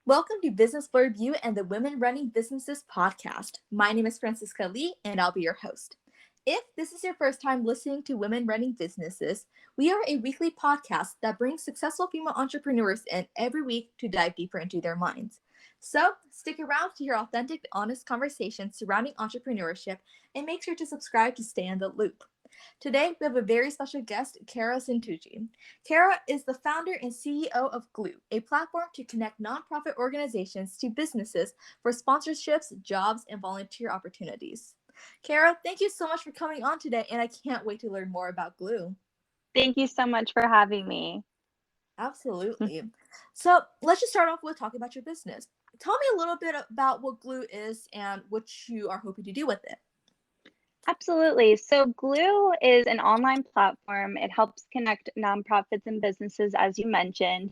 Welcome to Business Blurb You and the Women Running Businesses podcast. My name is Francisca Lee, and I'll be your host. If this is your first time listening to Women Running Businesses, we are a weekly podcast that brings successful female entrepreneurs in every week to dive deeper into their minds. So stick around to hear authentic, honest conversations surrounding entrepreneurship, and make sure to subscribe to stay in the loop. Today, we have a very special guest, Kara Santucci. Kara is the founder and CEO of Glue, a platform to connect nonprofit organizations to businesses for sponsorships, jobs, and volunteer opportunities. Kara, thank you so much for coming on today, and I can't wait to learn more about Glue. Thank you so much for having me. Absolutely. So let's just start off with talking about your business. Tell me a little bit about what Glue is and what you are hoping to do with it. Absolutely. So Glue is an online platform. It helps connect nonprofits and businesses, as you mentioned.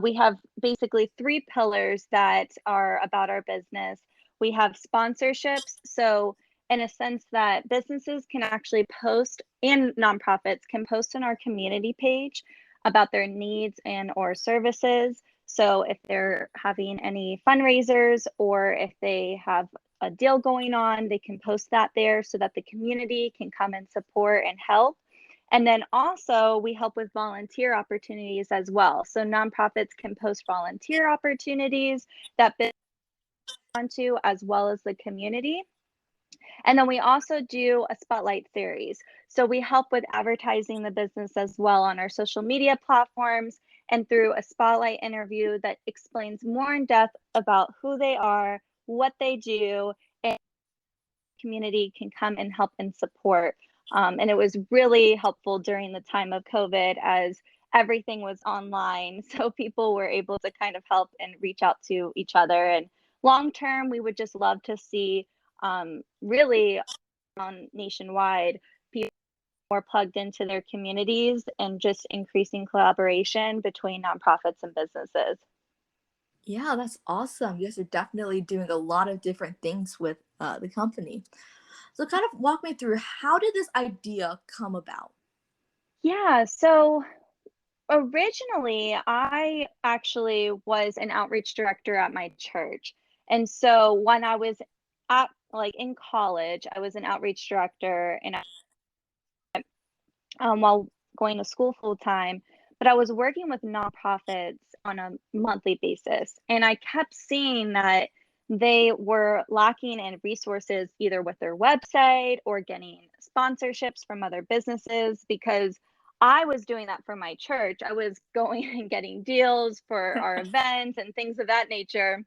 We have basically three pillars that are about our business. We have sponsorships. So in a sense that businesses can actually post and nonprofits can post on our community page about their needs and or services. So if they're having any fundraisers or if they have a deal going on, they can post that there so that the community can come and support and help. And then also we help with volunteer opportunities as well. So nonprofits can post volunteer opportunities that businesses onto as well as the community. And then we also do a spotlight series. So we help with advertising the business as well on our social media platforms and through a spotlight interview that explains more in depth about who they are, what they do, and the community can come and help and support. And it was really helpful during the time of COVID as everything was online. So people were able to kind of help and reach out to each other. And long term, we would just love to see really on nationwide people more plugged into their communities and just increasing collaboration between nonprofits and businesses. Yeah, that's awesome. You guys are definitely doing a lot of different things with the company. So kind of walk me through, how did this idea come about? Yeah, so originally I actually was an outreach director at my church. And so when I was at like in college, I was an outreach director and while going to school full time, but I was working with nonprofits on a monthly basis. And I kept seeing that they were lacking in resources either with their website or getting sponsorships from other businesses because I was doing that for my church. I was going and getting deals for our events and things of that nature.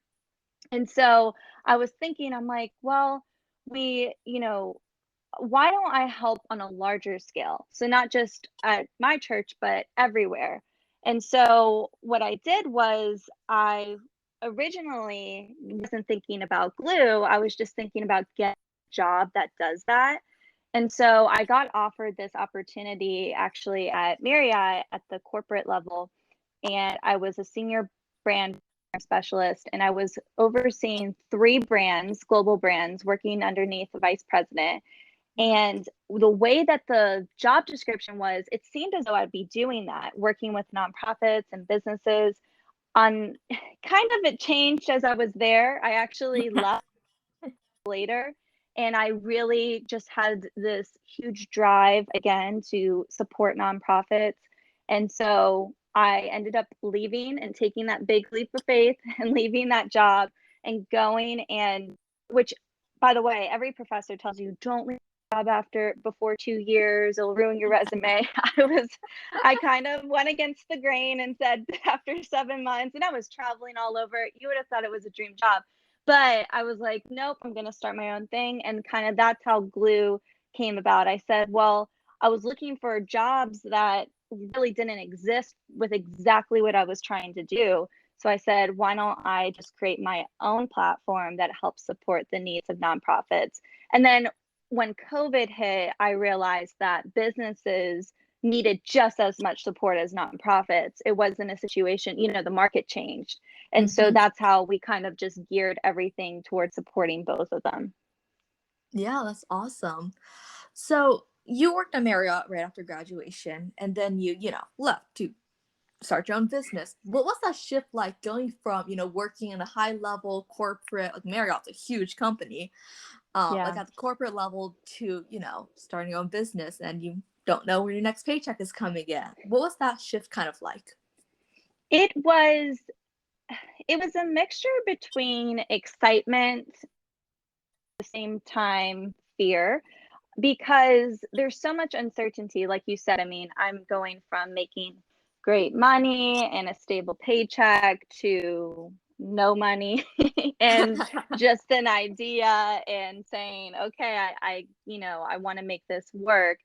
And so I was thinking, I'm like, well, why don't I help on a larger scale? So not just at my church, but everywhere. And so what I did was I originally wasn't thinking about Glue. I was just thinking about getting a job that does that. And so I got offered this opportunity actually at Marriott at the corporate level. And I was a senior brand specialist and I was overseeing three brands, global brands, working underneath the vice president. And the way that the job description was, it seemed as though I'd be doing that, working with nonprofits and businesses. On kind of it changed as I was there. I actually left later and I really just had this huge drive again to support nonprofits. And so I ended up leaving and taking that big leap of faith and leaving that job and going and which by the way, every professor tells you don't leave a job before 2 years, it'll ruin your resume. I kind of went against the grain and said after 7 months, and I was traveling all over, you would have thought it was a dream job. But I was like, nope, I'm going to start my own thing. And kind of that's how Glue came about. I said, well, I was looking for jobs that really didn't exist with exactly what I was trying to do. So I said, why don't I just create my own platform that helps support the needs of nonprofits? And then when COVID hit, I realized that businesses needed just as much support as nonprofits. It wasn't a situation, the market changed. And so Mm-hmm. that's how we kind of just geared everything towards supporting both of them. Yeah, that's awesome. So you worked at Marriott right after graduation, and then you left to start your own business. What's that shift like going from, working in a high level corporate, like Marriott's a huge company, like Yeah. at the corporate level to, starting your own business and you don't know where your next paycheck is coming in. What was that shift kind of like? It was it was a mixture between excitement, at the same time fear, because there's so much uncertainty. Like you said, I mean, I'm going from making great money and a stable paycheck to no money and just an idea and saying, okay, I want to make this work.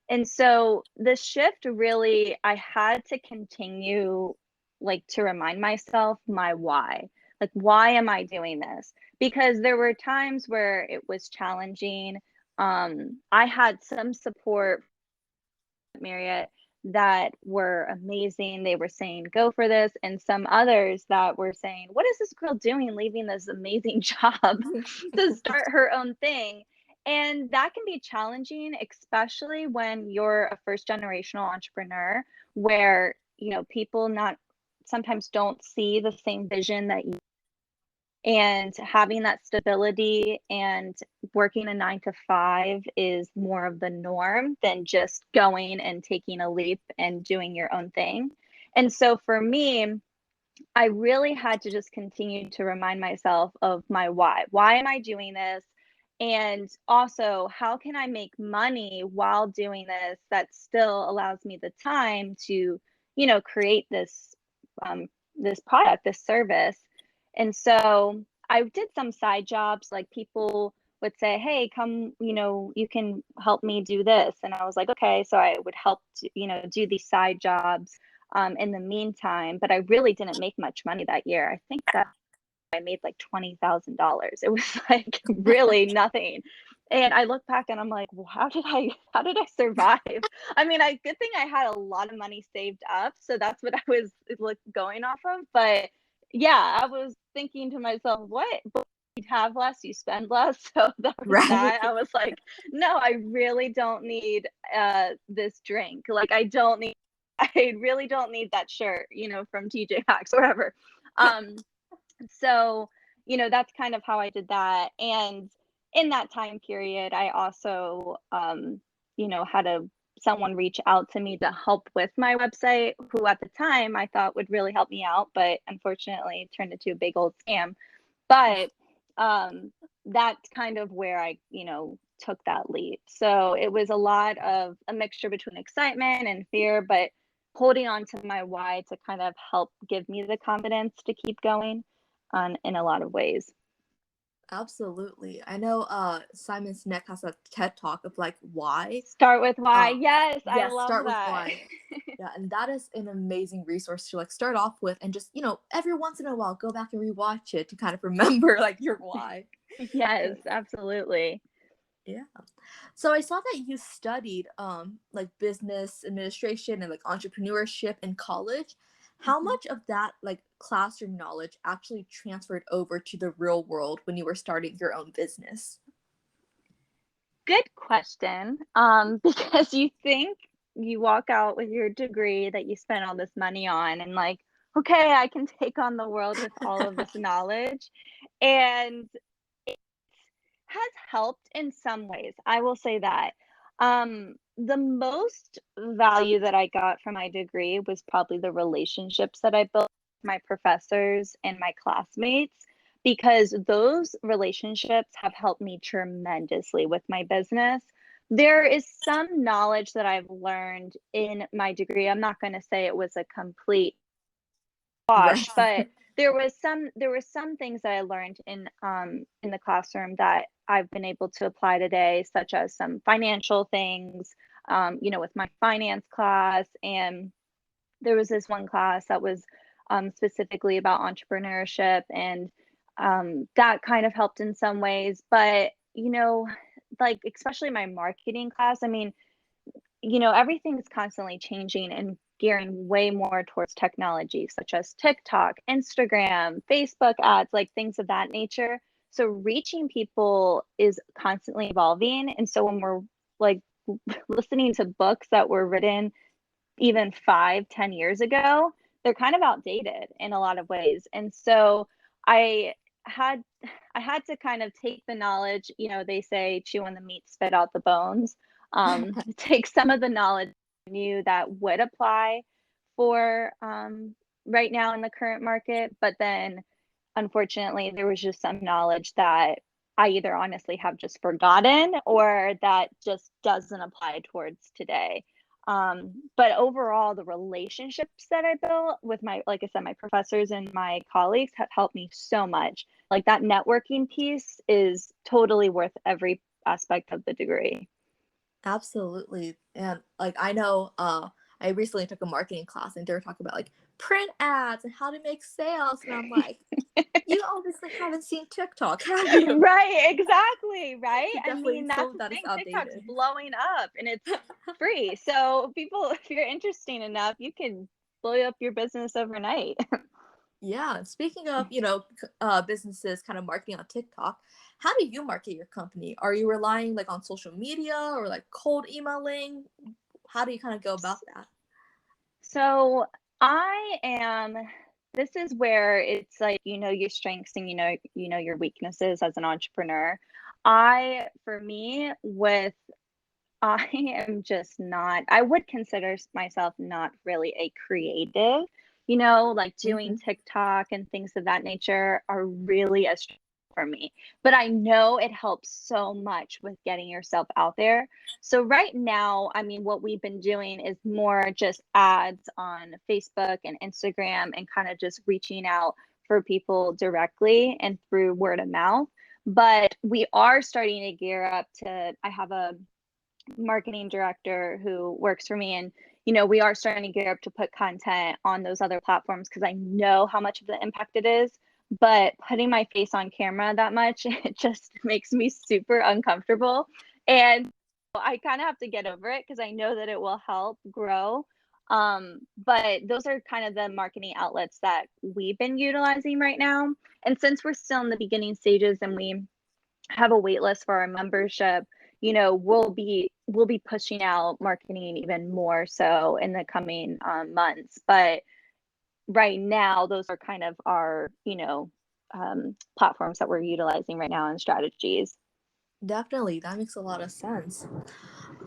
And so the shift really, I had to continue like to remind myself my why. Like, why am I doing this? Because there were times where it was challenging. I had some support at Marriott that were amazing. They were saying, go for this. And some others that were saying, what is this girl doing, leaving this amazing job to start her own thing? And that can be challenging, especially when you're a first generational entrepreneur, where, people not sometimes don't see the same vision that you, and having that stability and working a 9 to 5 is more of the norm than just going and taking a leap and doing your own thing. And so for me, I really had to just continue to remind myself of my why. Why am I doing this? And also, how can I make money while doing this that still allows me the time to, create um, this product, this service. And so I did some side jobs, like people would say, hey, come, you can help me do this. And I was like, okay. So I would help, do these side jobs in the meantime, but I really didn't make much money that year. I think that I made like $20,000. It was like really nothing. And I look back and I'm like, well, how did I survive? I mean, good thing I had a lot of money saved up, so that's what I was like going off of. But yeah, I was thinking to myself, what? But you have less, you spend less. So that was Right. that. I was like, no, I really don't need this drink. Like I really don't need that shirt, from TJ Maxx or whatever. Um, so, that's kind of how I did that. And in that time period, I also, had someone reach out to me to help with my website, who at the time I thought would really help me out, but unfortunately turned into a big old scam. But um, that's kind of where I, took that leap. So it was a lot of a mixture between excitement and fear, but holding on to my why to kind of help give me the confidence to keep going on in a lot of ways. Absolutely. I know Simon Sinek has a TED talk of like why. Start with why. Uh Yes, I yes, love start with that. why. Yeah, and that is an amazing resource to like start off with and just, every once in a while go back and rewatch it to kind of remember like your why. Yes, absolutely. Yeah. So I saw that you studied like business administration and like entrepreneurship in college. How Mhm. much of that like classroom knowledge actually transferred over to the real world when you were starting your own business? Good question. Because you think you walk out with your degree that you spent all this money on and like, okay, I can take on the world with all of this knowledge. And has helped in some ways. I will say that. The most value that I got from my degree was probably the relationships that I built with my professors and my classmates, because those relationships have helped me tremendously with my business. There is some knowledge that I've learned in my degree. I'm not going to say it was a complete Right. wash, but there was some things that I learned in the classroom that I've been able to apply today, such as some financial things, with my finance class. And there was this one class that was specifically about entrepreneurship, and that kind of helped in some ways. But like especially my marketing class, I mean, everything's constantly changing and gearing way more towards technology, such as TikTok, Instagram, Facebook ads, like things of that nature. So reaching people is constantly evolving. And so when we're like listening to books that were written even 5, 10 years ago, they're kind of outdated in a lot of ways. And so I had I had to kind of take the knowledge, they say chew on the meat, spit out the bones. Take some of the knowledge I knew that would apply for right now in the current market, but then unfortunately there was just some knowledge that I either honestly have just forgotten or that just doesn't apply towards today. But overall, the relationships that I built with like I said, my professors and my colleagues have helped me so much. Like that networking piece is totally worth every aspect of the degree. Absolutely. And like I know I recently took a marketing class and they were talking about like print ads and how to make sales and I'm like, you obviously haven't seen TikTok, have you? Right, exactly, right? I Definitely mean, some that's of the that is thing. TikTok's outdated. blowing up and it's free. So people, if you're interesting enough, you can blow up your business overnight. Yeah, speaking of, businesses kind of marketing on TikTok, how do you market your company? Are you relying like on social media or like cold emailing? How do you kind of go about that? So I am this is where it's like your strengths and your weaknesses as an entrepreneur. For me, with I am just not, I would consider myself not really a creative. Like doing Hmm. TikTok and things of that nature are really a struggle for me. But I know it helps so much with getting yourself out there. So right now, I mean, what we've been doing is more just ads on Facebook and Instagram and kind of just reaching out for people directly and through word of mouth. But we are starting to gear up I have a marketing director who works for me, and we are starting to gear up to put content on those other platforms because I know how much of the impact it is. But putting my face on camera that much, it just makes me super uncomfortable, and I kind of have to get over it because I know that it will help grow. But those are kind of the marketing outlets that we've been utilizing right now. And since we're still in the beginning stages and we have a wait list for our membership, we'll be pushing out marketing even more so in the coming months. But right now, those are kind of our platforms that we're utilizing right now and strategies. Definitely, that makes a lot of sense.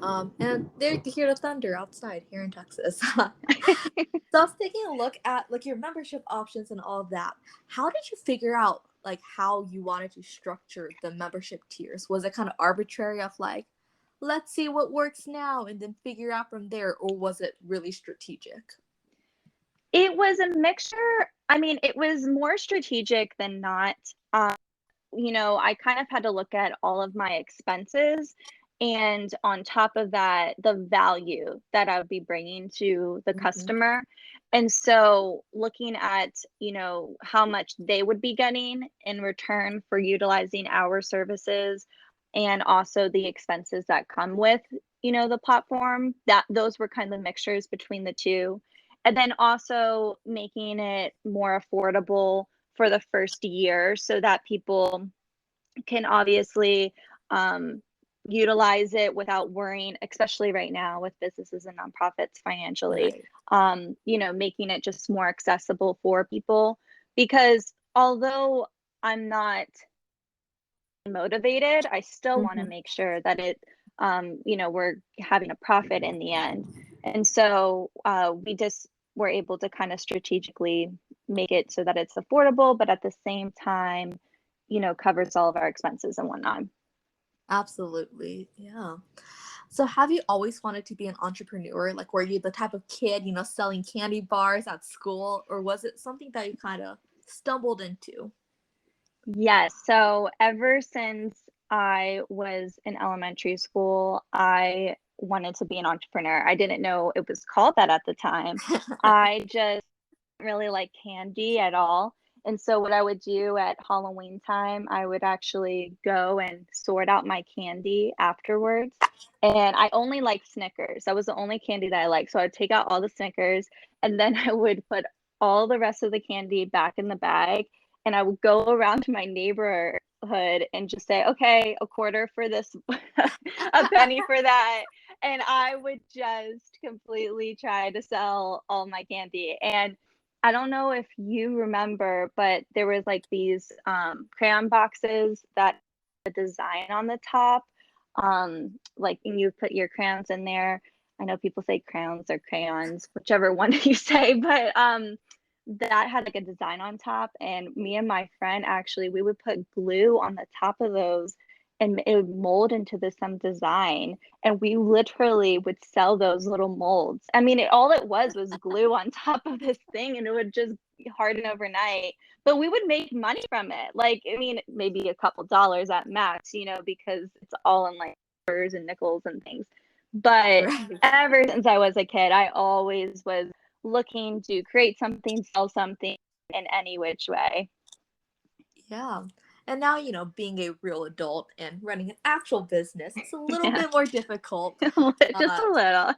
And there you can hear the thunder outside here in Texas. So I was taking a look at like your membership options and all of that. How did you figure out like how you wanted to structure the membership tiers? Was it kind of arbitrary of like, let's see what works now and then figure out from there, or was it really strategic? It was a mixture. I mean, it was more strategic than not. I kind of had to look at all of my expenses. And on top of that, the value that I would be bringing to the Hmm. customer. And so looking at, how much they would be getting in return for utilizing our services and also the expenses that come with, the platform, that those were kind of mixtures between the two. And then also making it more affordable for the first year so that people can obviously um, utilize it without worrying, especially right now with businesses and nonprofits financially, Right. making it just more accessible for people. Because although I'm not motivated, I still want to Hmm. make sure that we're having a profit in the end. And so we just were able to kind of strategically make it so that it's affordable, but at the same time, covers all of our expenses and whatnot. Absolutely. Yeah. So have you always wanted to be an entrepreneur? Like were you the type of kid, selling candy bars at school, or was it something that you kind of stumbled into? Yes. So ever since I was in elementary school, I wanted to be an entrepreneur. I didn't know it was called that at the time. I just didn't really like candy at all. And so what I would do at Halloween time, I would actually go and sort out my candy afterwards. And I only liked Snickers. That was the only candy that I liked. So I would take out all the Snickers and then I would put all the rest of the candy back in the bag and I would go around to my neighborhood and just say, okay, a quarter for this, a penny for that. And I would just completely try to sell all my candy. And I don't know if you remember, but there was like these crayon boxes that had a design on the top. Like and you put your crayons in there. I know people say crayons or crayons, whichever one you say, but that had like a design on top. And me and my friend actually, we would put glue on the top of those and it would mold into this some design, and we literally would sell those little molds. I mean, all it was glue on top of this thing, and it would just harden overnight. But we would make money from it. Like, I mean, maybe a couple dollars at max, because it's all in like quarters and nickels and things. But Right. ever since I was a kid, I always was looking to create something, sell something in any which way. Yeah. And now, being a real adult and running an actual business, it's a little Yeah, bit more difficult. just Uh, a little.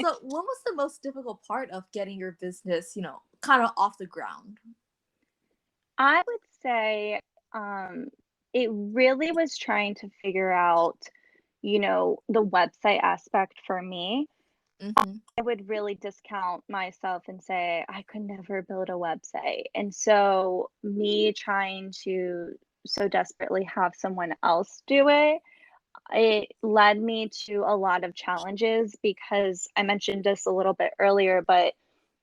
so, what was the most difficult part of getting your business, kind of off the ground? I would say it really was trying to figure out, the website aspect for me. Mm-hmm. I would really discount myself and say I could never build a website. And so, me trying to so desperately have someone else do it led me to a lot of challenges because I mentioned this a little bit earlier, but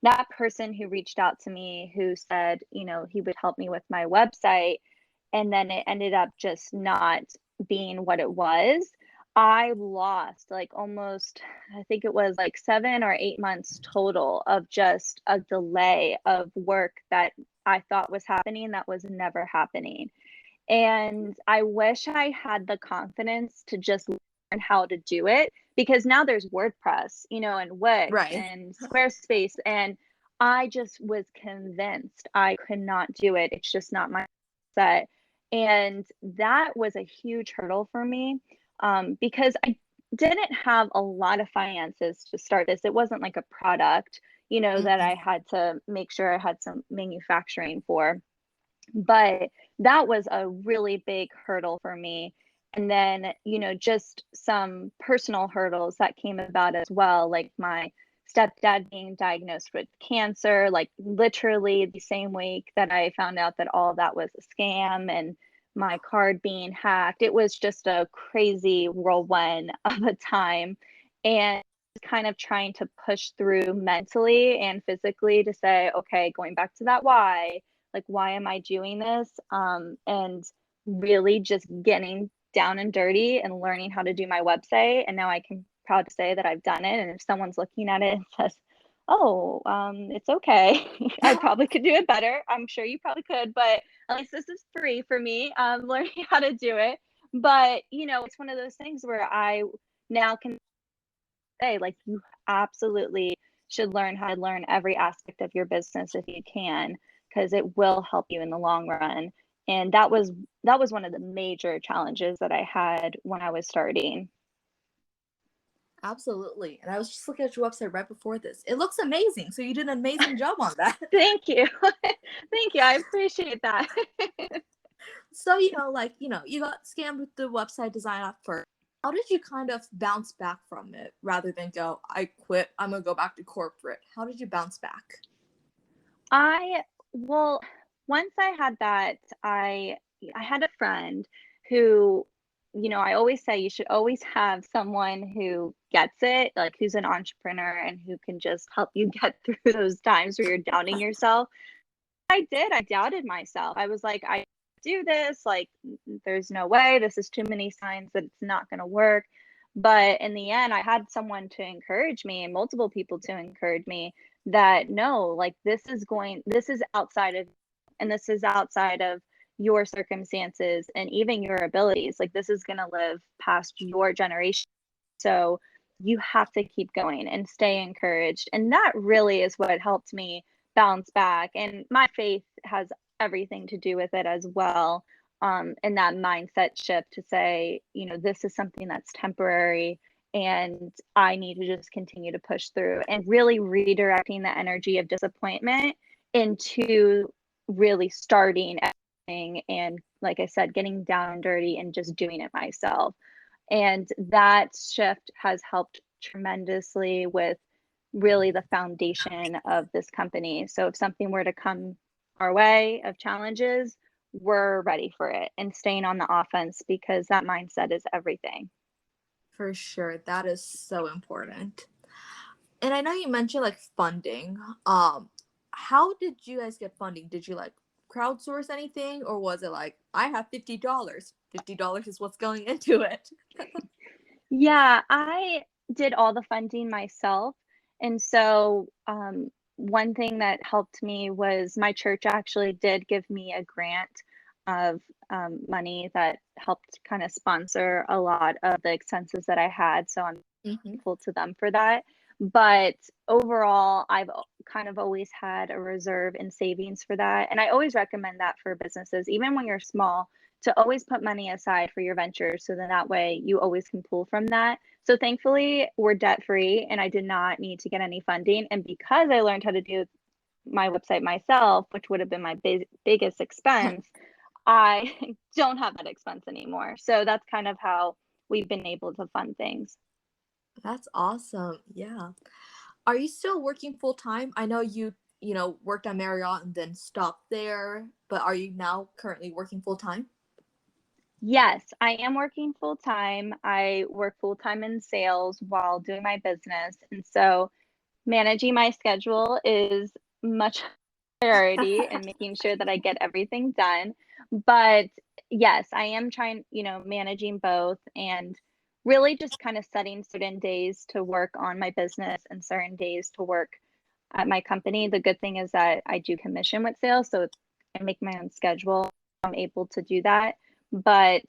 that person who reached out to me who said, he would help me with my website, and then it ended up just not being what it was. I lost like almost, I think it was like 7 or 8 months total of just a delay of work that I thought was happening that was never happening. And I wish I had the confidence to just learn how to do it because now there's WordPress, and Wix Right. and Squarespace. And I just was convinced I could not do it. It's just not my set. And that was a huge hurdle for me because I didn't have a lot of finances to start this. It wasn't like a product, that Mm-hmm. I had to make sure I had some manufacturing for. But that was a really big hurdle for me. And then, just some personal hurdles that came about as well, like my stepdad being diagnosed with cancer, like literally the same week that I found out that all that was a scam and my card being hacked. It was just a crazy whirlwind of a time. And kind of trying to push through mentally and physically to say, okay, going back to that why, like why am I doing this, and really just getting down and dirty and learning how to do my website. And now I can proud to say that I've done it, and if someone's looking at it and says, oh, it's okay, I probably could do it better, I'm sure you probably could, but at least this is free for me, learning how to do it. But it's one of those things where I now can say, like, you absolutely should learn how to learn every aspect of your business if you can, because it will help you in the long run. And that was one of the major challenges that I had when I was starting. Absolutely. And I was just looking at your website right before this. It looks amazing. So you did an amazing job on that. Thank you. Thank you. I appreciate that. So, you got scammed with the website design at first. How did you kind of bounce back from it rather than go, I quit, I'm going to go back to corporate? How did you bounce back? I well, once I had that, I had a friend who, I always say you should always have someone who gets it, like who's an entrepreneur and who can just help you get through those times where you're doubting yourself. I did. I doubted myself. I was like, I do this, like there's no way, this is too many signs that it's not going to work. But in the end, I had someone to encourage me and multiple people to encourage me that no, like this is outside of, and this is outside of your circumstances and even your abilities. Like this is going to live past your generation. So you have to keep going and stay encouraged. And that really is what helped me bounce back. And my faith has everything to do with it as well. And that mindset shift to say, this is something that's temporary and I need to just continue to push through, and really redirecting the energy of disappointment into really starting everything. And like I said, getting down and dirty and just doing it myself. And that shift has helped tremendously with really the foundation of this company. So if something were to come our way of challenges, we're ready for it and staying on the offense, because that mindset is everything. For sure. That is so important. And I know you mentioned like funding. How did you guys get funding? Did you like crowdsource anything, or was it like I have $50? $50 is what's going into it. Yeah, I did all the funding myself. And so, one thing that helped me was my church actually did give me a grant of money that helped kind of sponsor a lot of the expenses that I had. So I'm Hmm. grateful to them for that. But overall, I've kind of always had a reserve in savings for that. And I always recommend that for businesses, even when you're small, to always put money aside for your ventures. So then that way you always can pull from that. So thankfully, we're debt free and I did not need to get any funding. And because I learned how to do my website myself, which would have been my biggest expense, I don't have that expense anymore. So that's kind of how we've been able to fund things. That's awesome. Yeah. Are you still working full time? I know you worked on Marriott and then stopped there, but are you now currently working full time? Yes, I am working full time. I work full time in sales while doing my business. And so managing my schedule is much priority and making sure that I get everything done. But yes, I am trying, managing both and really just kind of setting certain days to work on my business and certain days to work at my company. The good thing is that I do commission with sales, so I make my own schedule. I'm able to do that. But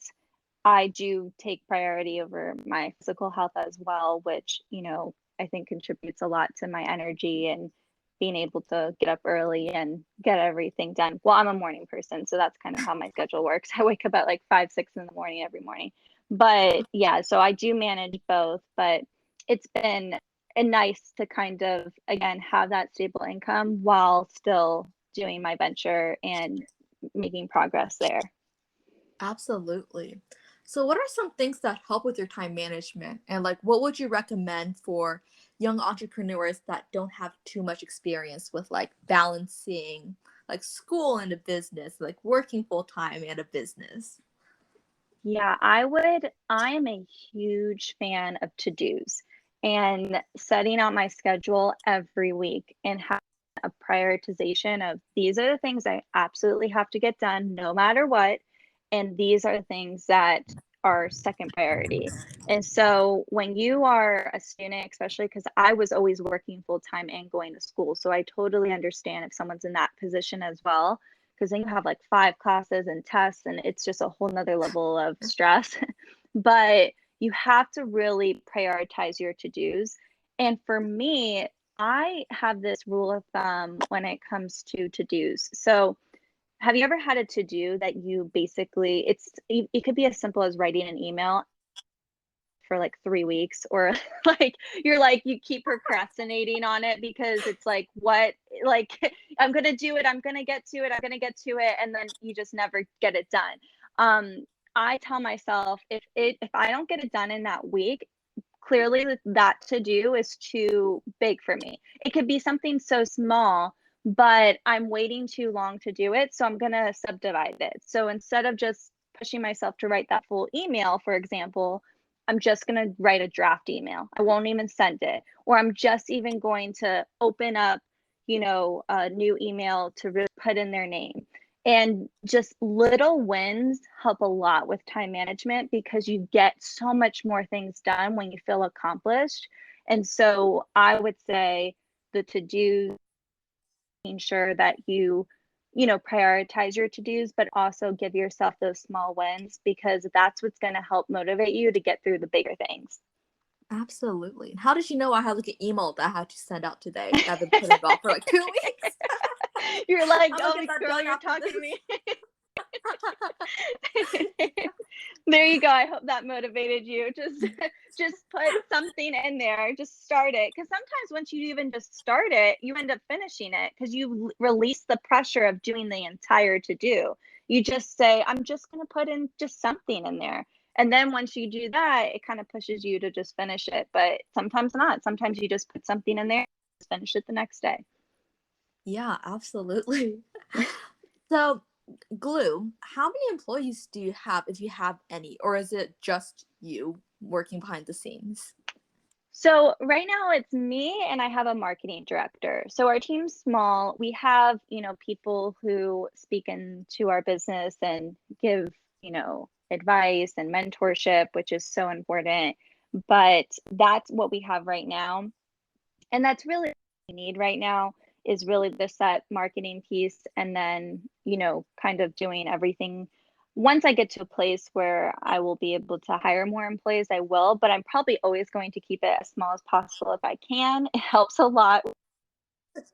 I do take priority over my physical health as well, which, I think contributes a lot to my energy and being able to get up early and get everything done. Well, I'm a morning person, so that's kind of how my schedule works. I wake up at like 5, 6 in the morning every morning. But yeah, so I do manage both, but it's been nice to kind of, again, have that stable income while still doing my venture and making progress there. Absolutely. So, what are some things that help with your time management? And, like, what would you recommend for young entrepreneurs that don't have too much experience with, like, balancing, like, school and a business, like, working full time and a business? Yeah, I am a huge fan of to-dos and setting out my schedule every week and having a prioritization of these are the things I absolutely have to get done no matter what. And these are the things that are second priority. And so when you are a student, especially because I was always working full time and going to school, so I totally understand if someone's in that position as well, because then you have like 5 classes and tests and it's just a whole nother level of stress. But you have to really prioritize your to-dos. And for me, I have this rule of thumb when it comes to to-dos. So have you ever had a to-do that you basically it could be as simple as writing an email for like 3 weeks, or like you're like you keep procrastinating on it because it's like what, like I'm going to do it, I'm going to get to it, I'm going to get to it, and then you just never get it done. I tell myself if I don't get it done in that week, clearly that to do is too big for me. It could be something so small, but I'm waiting too long to do it. So I'm going to subdivide it. So instead of just pushing myself to write that full email, for example, I'm just going to write a draft email. I won't even send it. Or I'm just even going to open up, a new email to really put in their name. And just little wins help a lot with time management because you get so much more things done when you feel accomplished. And so I would say the to do, making sure that you prioritize your to dos, but also give yourself those small wins because that's what's going to help motivate you to get through the bigger things. Absolutely. And how did you know I had like an email that I had to send out today that I've been putting off for like 2 weeks? You're like, I'm gonna oh, get that girl, done you're after talking this. to me. There you go. I hope that motivated you. Just put something in there. Just start it. Because sometimes once you even just start it, you end up finishing it because you release the pressure of doing the entire to do. You just say, I'm just going to put in just something in there. And then once you do that, it kind of pushes you to just finish it. But sometimes not. Sometimes you just put something in there finish it the next day. Yeah, absolutely. So, Glue, how many employees do you have, if you have any, or is it just you working behind the scenes? So right now it's me and I have a marketing director. So our team's small. We have, people who speak into our business and give, advice and mentorship, which is so important. But that's what we have right now. And that's really what we need right now, is really the set marketing piece, and then, kind of doing everything. Once I get to a place where I will be able to hire more employees, I will, but I'm probably always going to keep it as small as possible if I can. It helps a lot with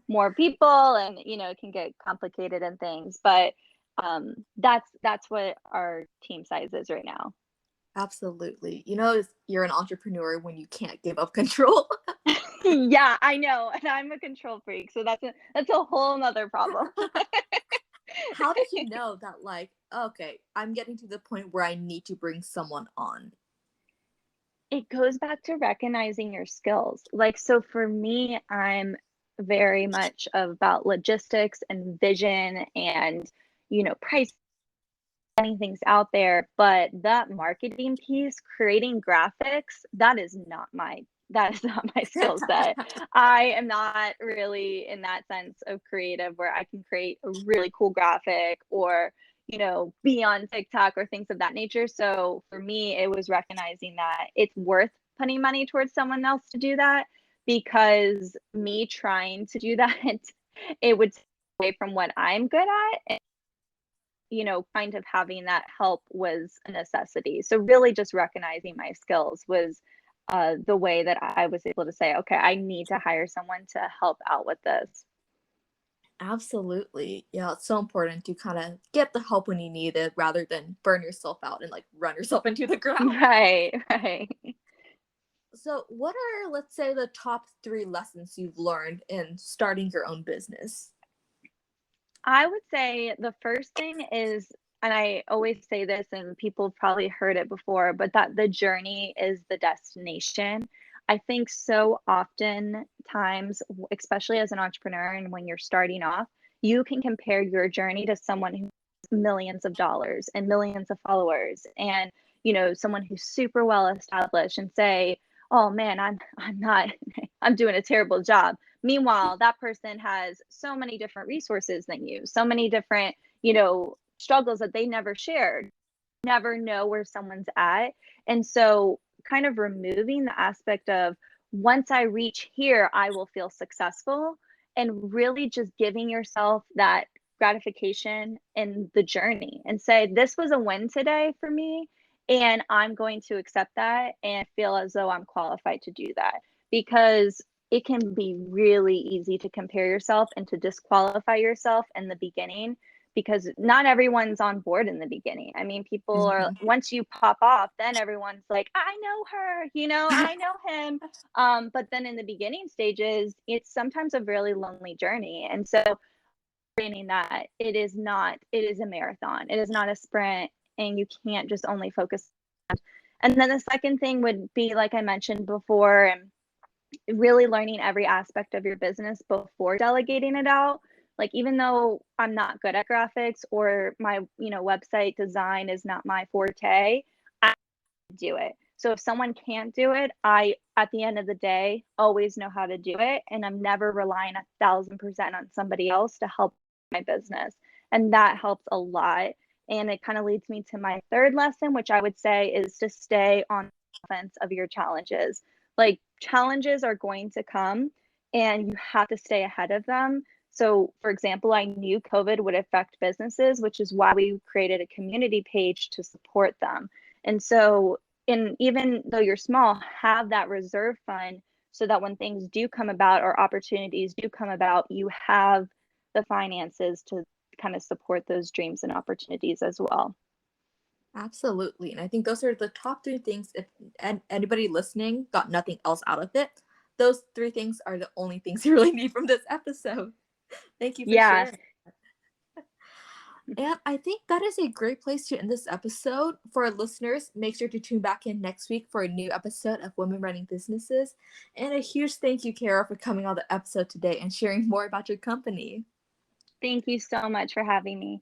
more people, and it can get complicated and things, but that's what our team size is right now. Absolutely. You're an entrepreneur when you can't give up control. Yeah, I know, and I'm a control freak, so that's a whole nother problem. How did you know that, like, okay, I'm getting to the point where I need to bring someone on? It goes back to recognizing your skills. Like, so for me, I'm very much about logistics and vision and, price, getting things out there. But that marketing piece, creating graphics, that is not my skill set. I am not really in that sense of creative where I can create a really cool graphic or, be on TikTok or things of that nature. So for me, it was recognizing that it's worth putting money towards someone else to do that, because me trying to do that, it would take away from what I'm good at. Kind of having that help was a necessity. So really just recognizing my skills was the way that I was able to say, okay, I need to hire someone to help out with this. Absolutely. Yeah, it's so important to kind of get the help when you need it rather than burn yourself out and like run yourself into the ground. Right, right. So, what are, let's say, the top three lessons you've learned in starting your own business? I would say the first thing is, and I always say this, and people have probably heard it before, but that the journey is the destination. I think so often times, especially as an entrepreneur and when you're starting off, you can compare your journey to someone who has millions of dollars and millions of followers, and someone who's super well established, and say, "Oh man, I'm not I'm doing a terrible job." Meanwhile, that person has so many different resources than you, so many different, struggles that they never shared. Never know where someone's at. And so, kind of removing the aspect of, once I reach here, I will feel successful, and really just giving yourself that gratification in the journey and say, this was a win today for me. And I'm going to accept that and feel as though I'm qualified to do that, because it can be really easy to compare yourself and to disqualify yourself in the beginning, because not everyone's on board in the beginning. I mean, people are, Mhm. once you pop off, then everyone's like, I know her, I know him. But then in the beginning stages, it's sometimes a really lonely journey. And so understanding that it is a marathon. It is not a sprint, and you can't just only focus. And then the second thing would be, like I mentioned before, and really learning every aspect of your business before delegating it out. Like, even though I'm not good at graphics, or my, website design is not my forte, I do it. So if someone can't do it, I, at the end of the day, always know how to do it. And I'm never relying 1,000% on somebody else to help my business. And that helps a lot. And it kind of leads me to my third lesson, which I would say is to stay on offense of your challenges. Like, challenges are going to come, and you have to stay ahead of them. So, for example, I knew COVID would affect businesses, which is why we created a community page to support them. And so, even though you're small, have that reserve fund, so that when things do come about or opportunities do come about, you have the finances to kind of support those dreams and opportunities as well. Absolutely. And I think those are the top three things. If anybody listening got nothing else out of it, those three things are the only things you really need from this episode. Thank you for Yeah. sharing. And I think that is a great place to end this episode. For our listeners, make sure to tune back in next week for a new episode of Women Running Businesses. And a huge thank you, Kara, for coming on the episode today and sharing more about your company. Thank you so much for having me.